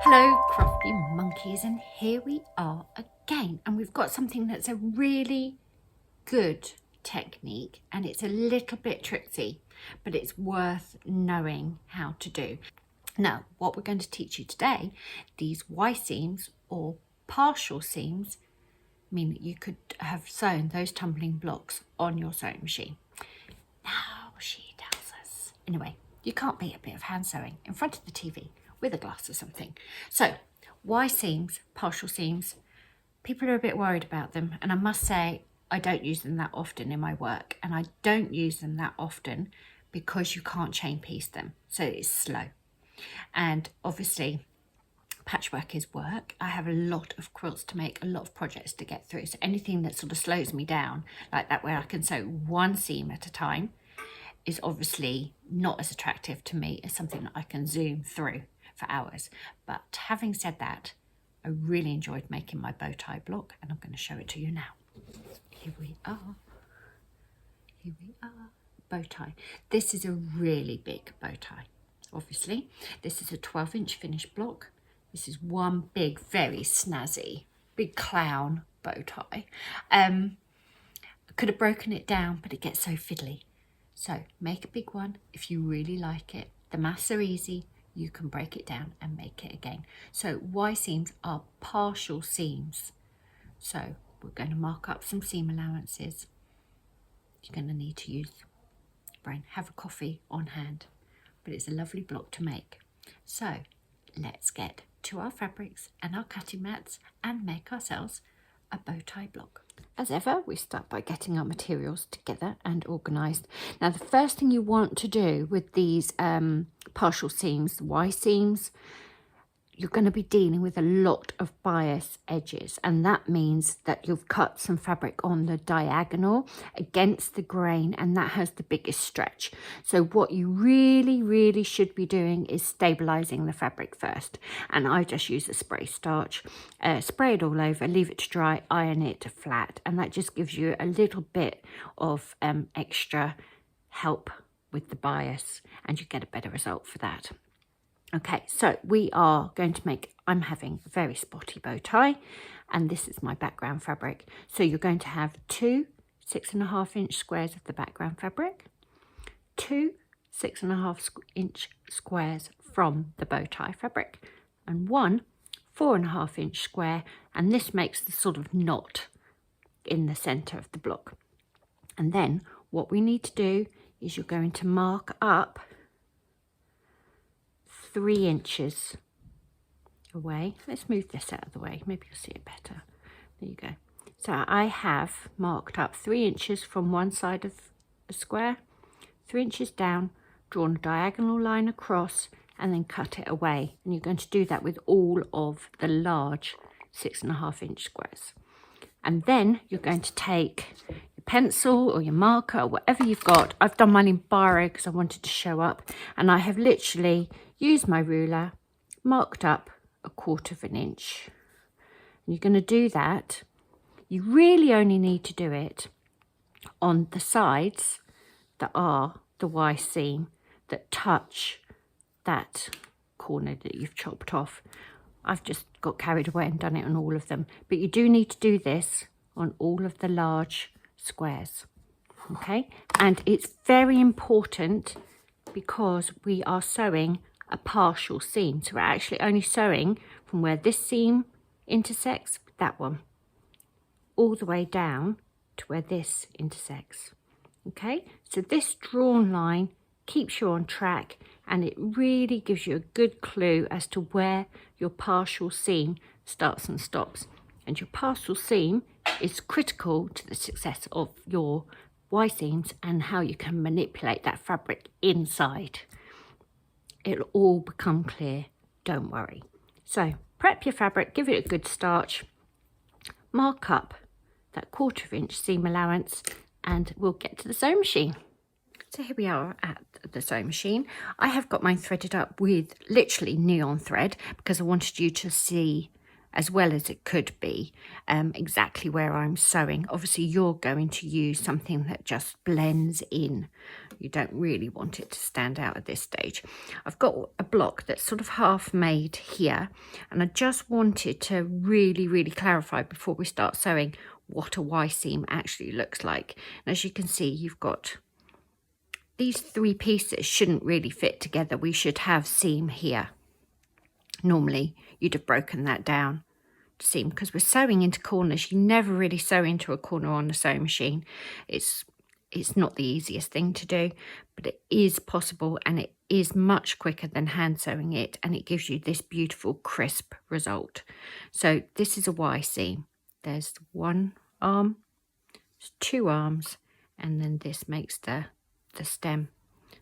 Hello crafty monkeys, and here we are again, and we've got something that's a really good technique, and it's a little bit tricky, but it's worth knowing how to do. Now, what we're going to teach you today, these Y seams or partial seams mean that you could have sewn those tumbling blocks on your sewing machine. Now she tells us. Anyway, you can't beat a bit of hand sewing in front of the TV with a glass or something. So, Y seams, partial seams, people are a bit worried about them, and I must say I don't use them that often in my work, and I don't use them that often because you can't chain piece them, so it's slow. And obviously patchwork is work. I have a lot of quilts to make, a lot of projects to get through, so anything that sort of slows me down like that, where I can sew one seam at a time, is obviously not as attractive to me as something that I can zoom through for hours. But having said that, I really enjoyed making my bow tie block, and I'm going to show it to you now. Here we are. Here we are. Bow tie. This is a really big bow tie. Obviously, this is a 12-inch finished block. This is one big, very snazzy, big clown bow tie. I could have broken it down, but it gets so fiddly. So make a big one if you really like it. The maths are easy. You can break it down and make it again. So Y seams are partial seams. So we're going to mark up some seam allowances. You're going to need to use your brain. Have a coffee on hand. But it's a lovely block to make. So let's get to our fabrics and our cutting mats and make ourselves a bow tie block. As ever, we start by getting our materials together and organised. Now, the first thing you want to do with these partial seams, Y seams, you're going to be dealing with a lot of bias edges, and that means that you've cut some fabric on the diagonal against the grain, and that has the biggest stretch. So what you really should be doing is stabilizing the fabric first, and I just use a spray starch, spray it all over, leave it to dry, iron it flat, and that just gives you a little bit of extra help with the bias, and you get a better result for that. Okay, so we are going to make, I'm having a very spotty bow tie, and this is my background fabric. So you're going to have two 6.5-inch squares of the background fabric, two 6.5-inch squares from the bow tie fabric, and one 4.5-inch square, and this makes the sort of knot in the centre of the block. And then what we need to do is you're going to mark up 3 inches away. Let's move this out of the way, maybe you'll see it better. There you go. So I have marked up 3 inches from one side of the square, 3 inches down, drawn a diagonal line across, and then cut it away. And you're going to do that with all of the large 6.5-inch squares. And then you're going to take your pencil or your marker or whatever you've got. I've done mine in biro because I wanted to show up, and I have literally used my ruler, marked up 1/4 inch. And you're going to do that. You really only need to do it on the sides that are the Y seam that touch that corner that you've chopped off. I've just got carried away and done it on all of them, but you do need to do this on all of the large squares. Okay, and it's very important because we are sewing a partial seam, so we're actually only sewing from where this seam intersects with that one all the way down to where this intersects. Okay, so this drawn line keeps you on track, and it really gives you a good clue as to where your partial seam starts and stops. And your partial seam is critical to the success of your Y seams and how you can manipulate that fabric inside. It'll all become clear, don't worry. So prep your fabric, give it a good starch, mark up that 1/4 inch seam allowance, and we'll get to the sewing machine. So here we are at the sewing machine. I have got mine threaded up with literally neon thread because I wanted you to see as well as it could be, exactly where I'm sewing. Obviously you're going to use something that just blends in. You don't really want it to stand out at this stage. I've got a block that's sort of half made here, and I just wanted to really clarify before we start sewing what a Y seam actually looks like. And as you can see, you've got these three pieces shouldn't really fit together. We should have seam here. Normally you'd have broken that down to seam, because we're sewing into corners. You never really sew into a corner on the sewing machine. It's not the easiest thing to do, but it is possible, and it is much quicker than hand sewing it, and it gives you this beautiful crisp result. So this is a Y seam. There's one arm, there's two arms, and then this makes the stem.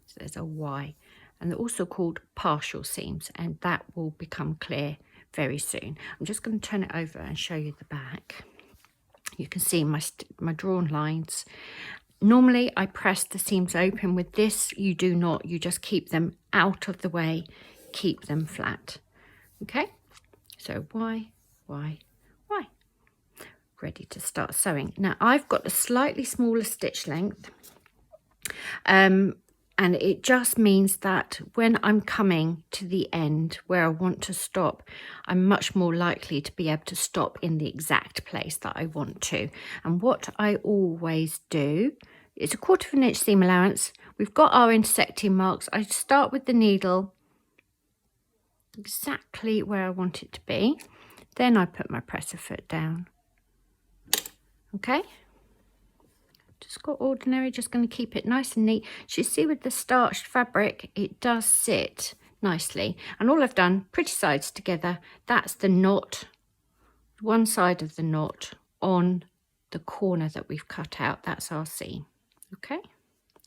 So there's a Y. And they're also called partial seams, and that will become clear very soon. I'm just going to turn it over and show you the back. You can see my drawn lines. Normally I press the seams open. With this you do not, you just keep them out of the way, keep them flat. Okay, so Y, Y, Y. Ready to start sewing. Now I've got a slightly smaller stitch length, and it just means that when I'm coming to the end where I want to stop, I'm much more likely to be able to stop in the exact place that I want to. And what I always do is 1/4 inch seam allowance. We've got our intersecting marks. I start with the needle exactly where I want it to be. Then I put my presser foot down. Okay. Just got ordinary, just going to keep it nice and neat. So you see with the starched fabric, it does sit nicely. And all I've done, pretty sides together, that's the knot, one side of the knot on the corner that we've cut out. That's our seam. Okay,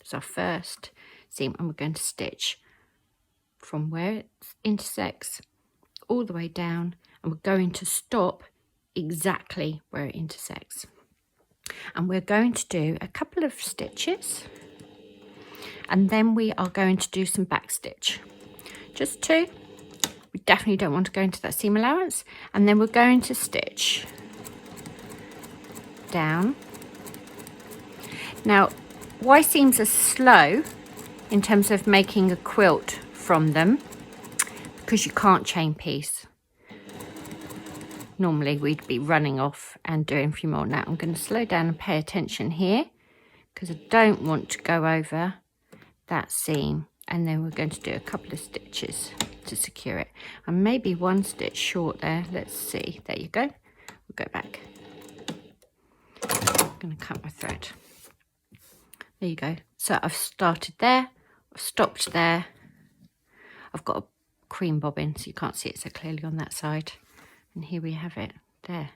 it's our first seam, and we're going to stitch from where it intersects all the way down, and we're going to stop exactly where it intersects. And we're going to do a couple of stitches, and then we are going to do some back stitch, just two. We definitely don't want to go into that seam allowance. And then we're going to stitch down. Now Y seams are slow in terms of making a quilt from them, because you can't chain piece. Normally we'd be running off and doing a few more. Now I'm going to slow down and pay attention here, because I don't want to go over that seam. And then we're going to do a couple of stitches to secure it, and maybe one stitch short there. Let's see, there you go. We'll go back. I'm going to cut my thread. There you go. So I've started there, I've stopped there. I've got a cream bobbin, so you can't see it so clearly on that side. And here we have it there.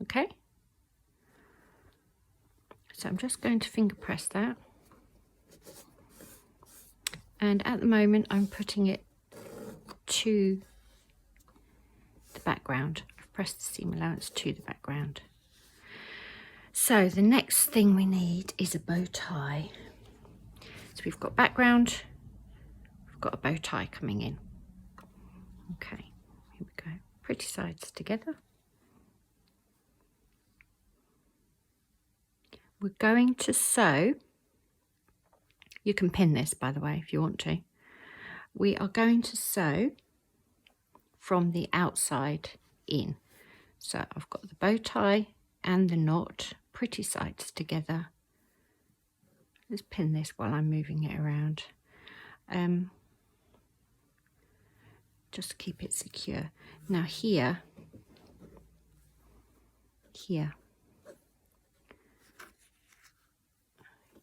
Okay, so I'm just going to finger press that, and at the moment I'm putting it to the background. I've pressed the seam allowance to the background. So the next thing we need is a bow tie. So we've got background, we've got a bow tie coming in. Okay, here we go. Pretty sides together. We're going to sew. You can pin this, by the way, if you want to. We are going to sew from the outside in. So I've got the bow tie and the knot pretty sides together. Let's pin this while I'm moving it around. Just to keep it secure. Now here,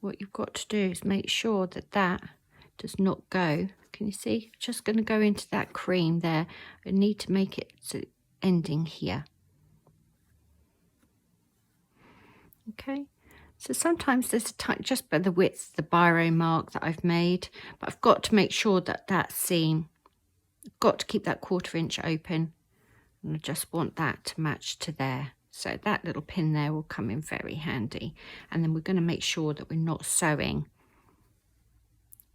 what you've got to do is make sure that that does not go. Can you see? Just going to go into that cream there. I need to make it so ending here. Okay, so sometimes there's a time just by the width, the biro mark that I've made, but I've got to make sure that that seam, I've got to keep that 1/4 inch open, and I just want that to match to there. So that little pin there will come in very handy. And then we're going to make sure that we're not sewing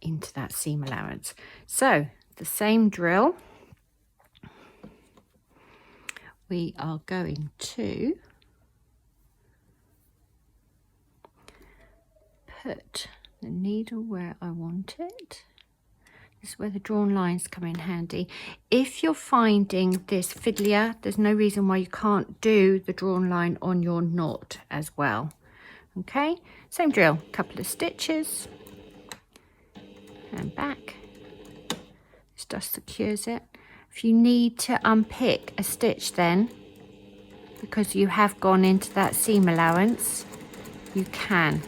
into that seam allowance. So the same drill, we are going to put the needle where I want it. This is where the drawn lines come in handy. If you're finding this fiddlier, there's no reason why you can't do the drawn line on your knot as well. Okay, same drill, couple of stitches and back. This just secures it. If you need to unpick a stitch then, because you have gone into that seam allowance, you can,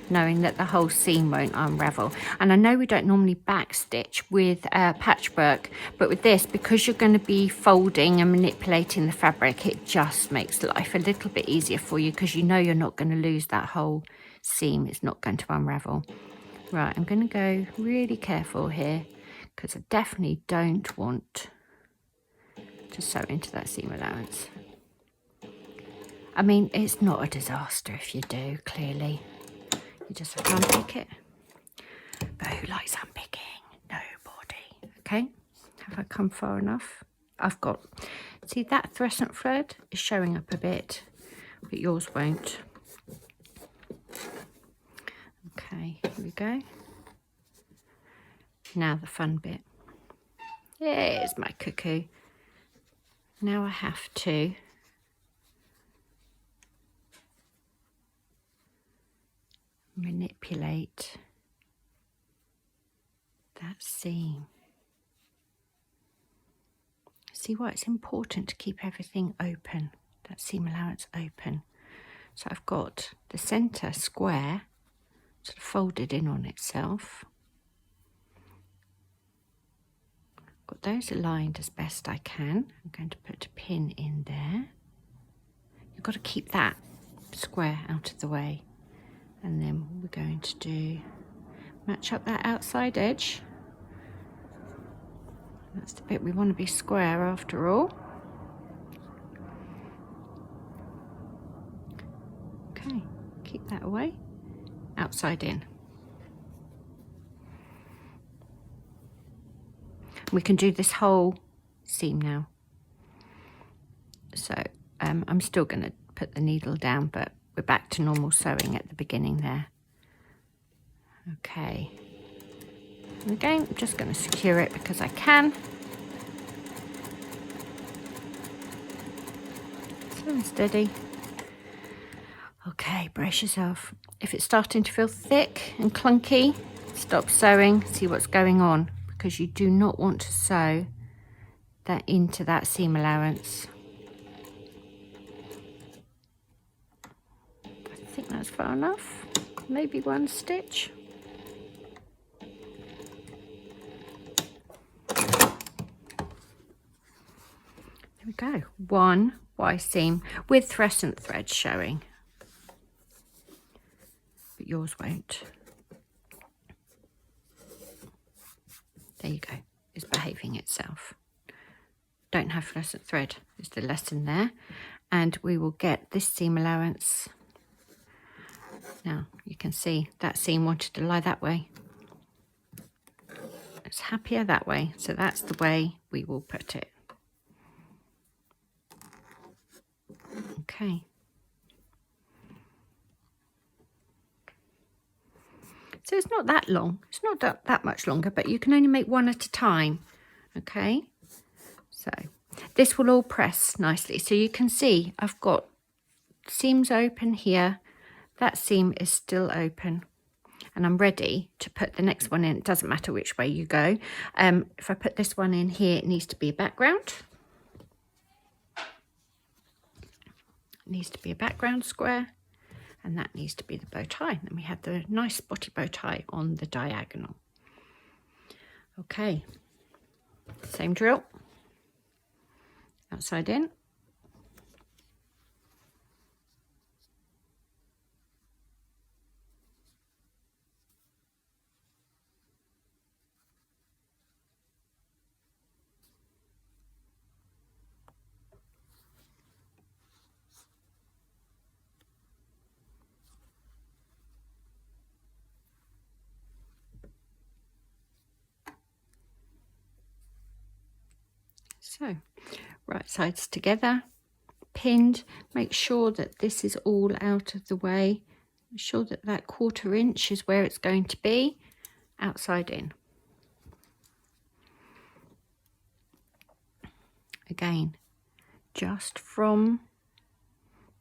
knowing that the whole seam won't unravel. And I know we don't normally back stitch with patchwork, but with this, because you're going to be folding and manipulating the fabric, it just makes life a little bit easier for you, because you know you're not going to lose that whole seam. It's not going to unravel. Right, I'm going to go really careful here, because I definitely don't want to sew into that seam allowance. I mean, it's not a disaster if you do, clearly. You just have to unpick it. But who likes unpicking? Nobody. Okay, have I come far enough? I've got, see that crescent thread is showing up a bit, but yours won't. Okay, here we go. Now the fun bit. Here's my cuckoo. Now I have to manipulate that seam. See why it's important to keep everything open, that seam allowance open. So I've got the centre square sort of folded in on itself. Got those aligned as best I can. I'm going to put a pin in there. You've got to keep that square out of the way. And then we're going to do, match up that outside edge. That's the bit we want to be square after all. Okay, keep that away, outside in. We can do this whole seam now. So I'm still going to put the needle down, but we're back to normal sewing at the beginning there. Okay. And again, I'm just going to secure it because I can. Slow and steady. Okay, brace yourself. If it's starting to feel thick and clunky, stop sewing, see what's going on, because you do not want to sew that into that seam allowance. I think that's far enough. Maybe one stitch. There we go. One Y seam with crescent thread showing. But yours won't. There you go. It's behaving itself. Don't have fluorescent thread is the lesson there. And we will get this seam allowance. Now you can see that seam wanted to lie that way. It's happier that way. So that's the way we will put it. Okay. So it's not that long. It's not that much longer, but you can only make one at a time. Okay. So this will all press nicely. So you can see I've got seams open here. That seam is still open. And I'm ready to put the next one in. It doesn't matter which way you go. If I put this one in here, it needs to be a background. It needs to be a background square. And that needs to be the bow tie. And we have the nice spotty bow tie on the diagonal. Okay, same drill. Outside in. So right sides together, pinned. Make sure that this is all out of the way. Make sure that that 1/4 inch is where it's going to be, outside in. Again, just from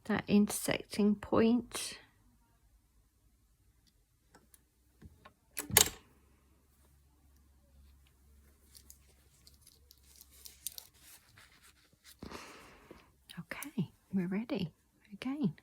that intersecting point. Okay, we're ready again.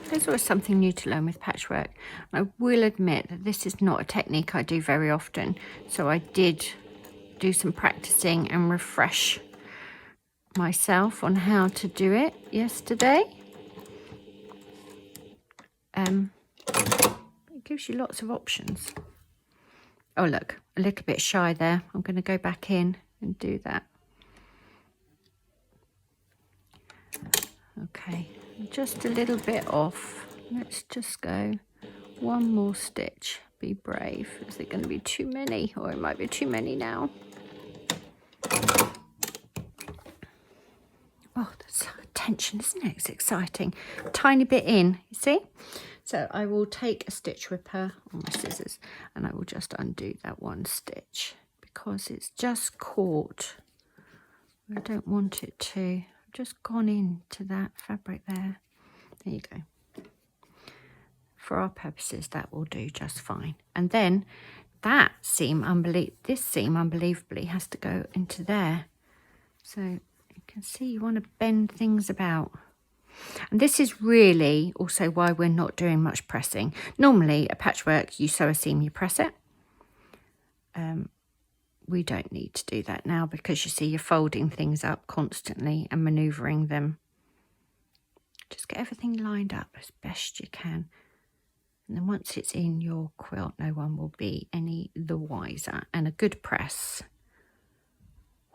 There's always something new to learn with patchwork. I will admit that this is not a technique I do very often, so I did do some practicing and refresh myself on how to do it yesterday. It gives you lots of options. Oh look, a little bit shy there. I'm going to go back in and do that. Okay, just a little bit off. Let's just go one more stitch. Be brave. Is it going to be too many? Or it might be too many now. Oh, that's tension, isn't it? It's exciting. Tiny bit in, you see? So I will take a stitch ripper or my scissors and I will just undo that one stitch because it's just caught. I don't want it to. I've just gone into that fabric there. There you go. For our purposes, that will do just fine. And then that seam, this seam unbelievably has to go into there. So you can see you want to bend things about. And this is really also why we're not doing much pressing. Normally a patchwork, you sew a seam, you press it. We don't need to do that now because you see you're folding things up constantly and manoeuvring them. Just get everything lined up as best you can. And then once it's in your quilt, no one will be any the wiser. And a good press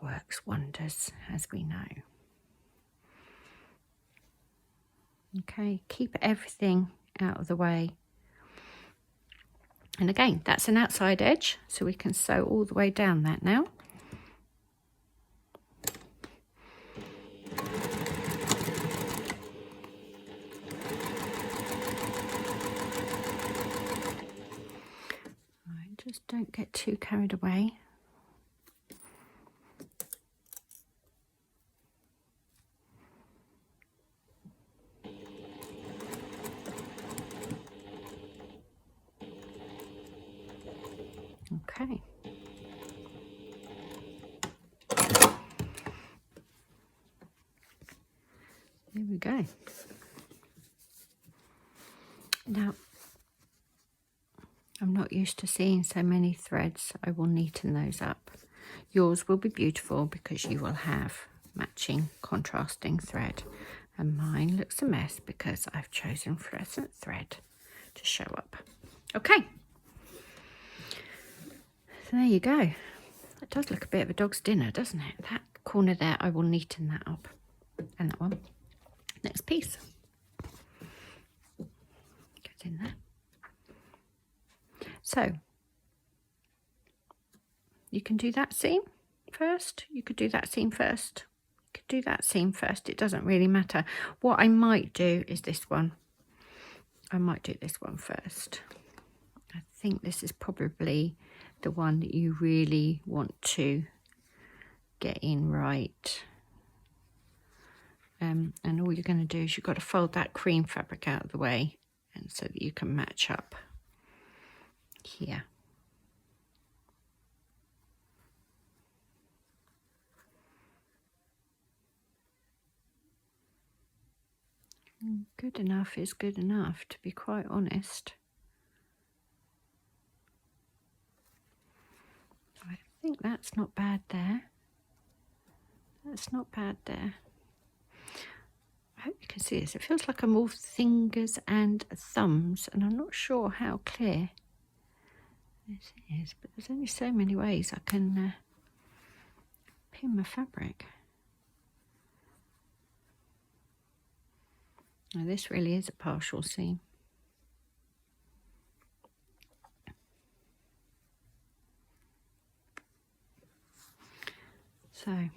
works wonders, as we know. Okay, keep everything out of the way. And again, that's an outside edge, so we can sew all the way down that now. Right, just don't get too carried away. Okay. There we go. Now, I'm not used to seeing so many threads. I will neaten those up. Yours will be beautiful because you will have matching contrasting thread. And mine looks a mess because I've chosen fluorescent thread to show up. Okay. So there you go. It does look a bit of a dog's dinner, doesn't it? That corner there, I will neaten that up. And that one. Next piece. Get in there. So, you can do that seam first. You could do that seam first. You could do that seam first. It doesn't really matter. What I might do is this one. I might do this one first. I think this is probably the one that you really want to get in right. And all you're going to do is you've got to fold that cream fabric out of the way, and so that you can match up here. Good enough is good enough, to be quite honest. I think that's not bad there. That's not bad there. I hope you can see this. It feels like I'm all fingers and thumbs, and I'm not sure how clear this is, but there's only so many ways I can pin my fabric. Now this really is a partial seam. So,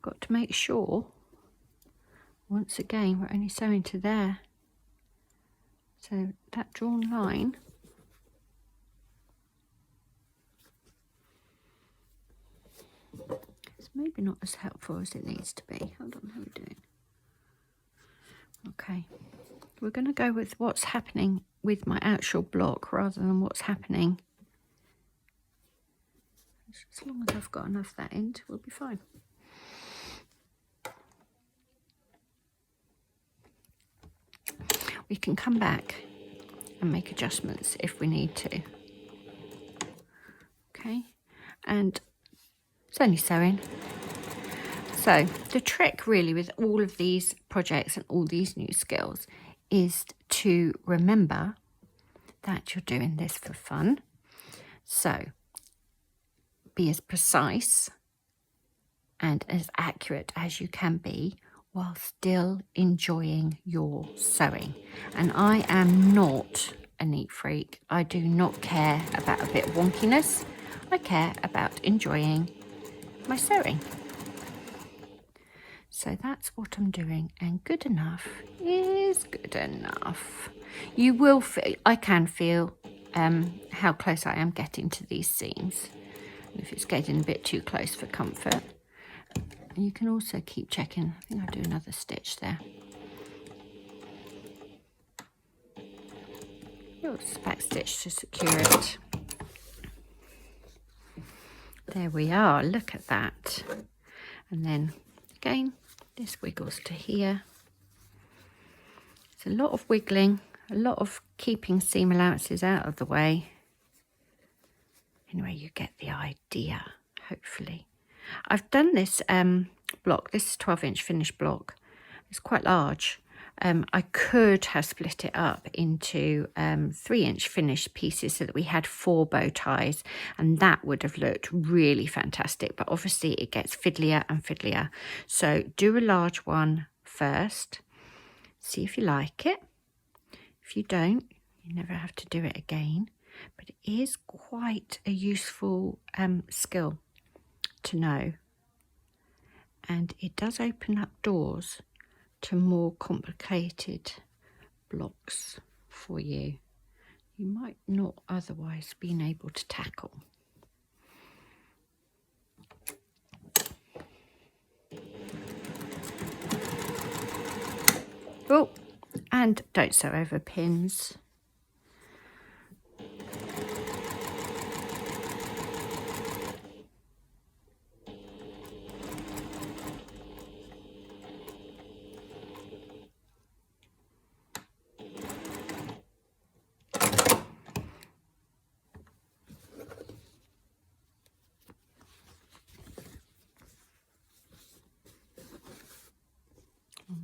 got to make sure, once again, we're only sewing to there. So that drawn line is maybe not as helpful as it needs to be. Hold on, how are we doing? Okay, we're going to go with what's happening with my actual block rather than what's happening. As long as I've got enough that end, we'll be fine. We can come back and make adjustments if we need to. Okay, and it's only sewing. So the trick really with all of these projects and all these new skills is to remember that you're doing this for fun. So be as precise and as accurate as you can be while still enjoying your sewing. And I am not a neat freak. I do not care about a bit of wonkiness. I care about enjoying my sewing. So that's what I'm doing, and good enough is good enough. You will feel, I can feel how close I am getting to these seams. If it's getting a bit too close for comfort. And you can also keep checking. I think I'll do another stitch there. Oops, back stitch to secure it. There we are, look at that. And then again, this wiggles to here. It's a lot of wiggling, a lot of keeping seam allowances out of the way. Anyway, you get the idea, hopefully. I've done this block, this 12-inch finished block. It's quite large. I could have split it up into 3-inch finished pieces so that we had 4 bow ties, and that would have looked really fantastic, but obviously it gets fiddlier and fiddlier. So do a large one first, see if you like it. If you don't, you never have to do it again, but it is quite a useful skill to know, and it does open up doors to more complicated blocks for you might not otherwise been able to tackle. Oh, and don't sew over pins.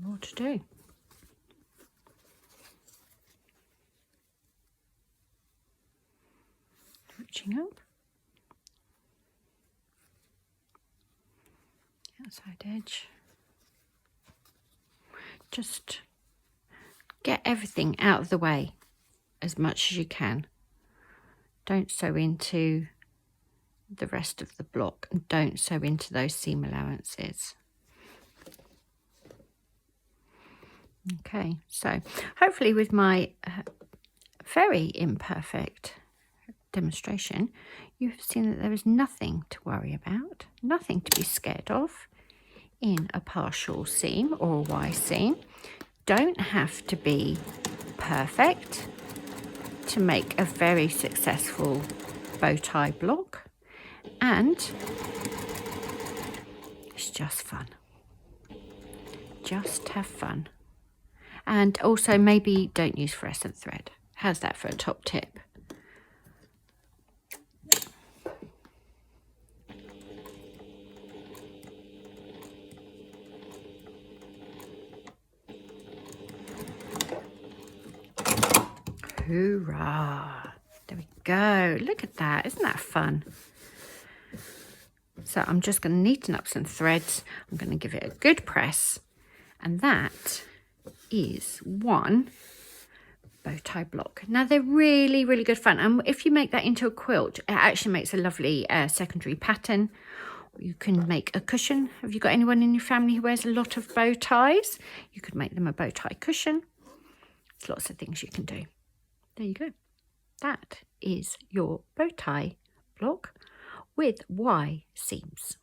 More to do. Switching up. Outside edge. Just get everything out of the way as much as you can. Don't sew into the rest of the block, and don't sew into those seam allowances. Okay, so hopefully with my very imperfect demonstration, you've seen that there is nothing to worry about, nothing to be scared of in a partial seam or a Y seam. Don't have to be perfect to make a very successful bow tie block, and it's just fun. Just have fun. And also maybe don't use fluorescent thread. How's that for a top tip? Hoorah! There we go. Look at that. Isn't that fun? So I'm just going to neaten up some threads. I'm going to give it a good press, And that is one bow tie block. Now they're really, really good fun. And if you make that into a quilt, it actually makes a lovely secondary pattern. You can make a cushion. Have you got anyone in your family who wears a lot of bow ties? You could make them a bow tie cushion. There's lots of things you can do. There you go. That is your bow tie block with Y seams.